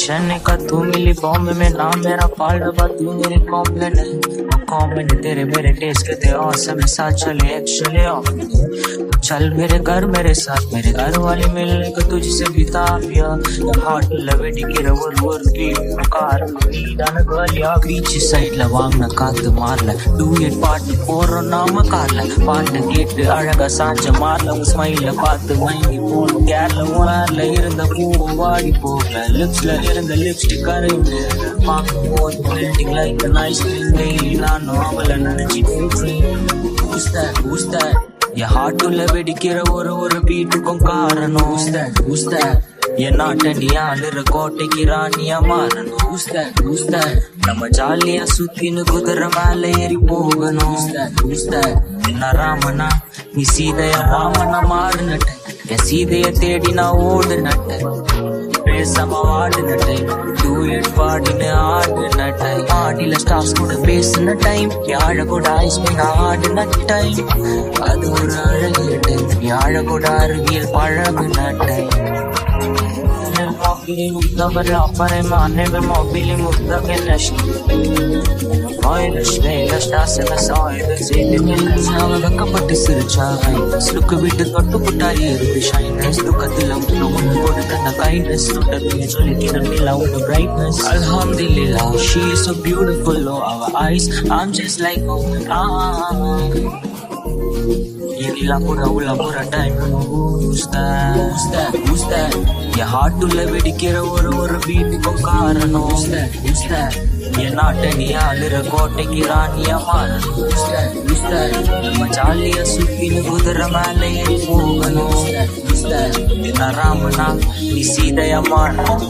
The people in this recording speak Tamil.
चेन्नई का तू मिली बॉम्बे में, नाम मेरा पाल डबा तू मेरी कॉम्प्लेन है। कॉम्प्लेन तेरे मेरे टेस्ट के थे औसम साथ चले एक्चुअली ऑफ। चल मेरे घर मेरे साथ, मेरे घर वाली मिलने को तुझसे बिता पिया। हार्ट लवेडी की रवर की कार मीदान गलिया बीच साइड वांगना कात मारला डू इट पार्टी போற நாம கார்ல பாட்டு கேட்டு அழகா சாஞ்ச மார்ல ஸ்மைல பார்த்து மயங்கி போன கேர்ல உணர்ல இருந்த பூவும் வாடி போகல லிப்ஸ்ல இருந்த லிப்ஸ்டிக் கரைந்து பார்க்கும் போது பில்டிங் லைக் நைஸ் டெய்லி நானும் அவளை நினைச்சிட்டு Who's that? என் ஹார்ட்டுல வெடிக்கிற ஒரு பீட்டுக்கும் காரணம் Who's that? என் நாட்டை நீ ஆளுற கோட்டைக்கு ராணியா மாறணும் Who's that? நம்ம ஜாலியா சுத்தின்னு குதிரை மேல ஏறி போகணும் Who's that? நான் ராமனா நீ சீதையா ராமனா மாறுனட்ட என் சீதைய தேடி நான் ஓடுனட்ட பேசாம வாடுனட்டை டூயட் பாடின்னு ஆடுனட்டை ஆடில ஸ்டார்ஸ் கூட பேசுன டைம் யாழ கூட ஐஸ் மீன் ஆடுன டைம் அது ஒரு அழகிய டைம் யாழ கூட அருகில் பழகுன time Mobili mutlu böyle aparayım anneme mobili mutlu gelişti. Oylaşta sahibi zeytinle sağlığa kapatı sırçay. Look விட்டு தொட்டு புட்டாரி இருக்கு shyness. துக்கத்திலும் உனக்கு கொடுத்த kindness. தொட்டதுமே சொல்லிக்கிற நிலவு brightness. Alhamdulillah, she is so beautiful. Oh, our eyes, I'm just like இதெல்லாம் கூட உள்ள போற டைம் Who's that? என் ஹார்ட்டுல வெடிக்கிற ஒரு வீட்டுக்கும் காரணம் Who's that? என் நாட்டை நீ ஆளுற கோட்டைக்கு ராணியா மாறணும் Who's that? நம்ம ஜாலியா சுத்தின்னு குதிரை மேல ஏறி போகணும் Who's that? நான் ராமனா நீ சீதையா மாறணும்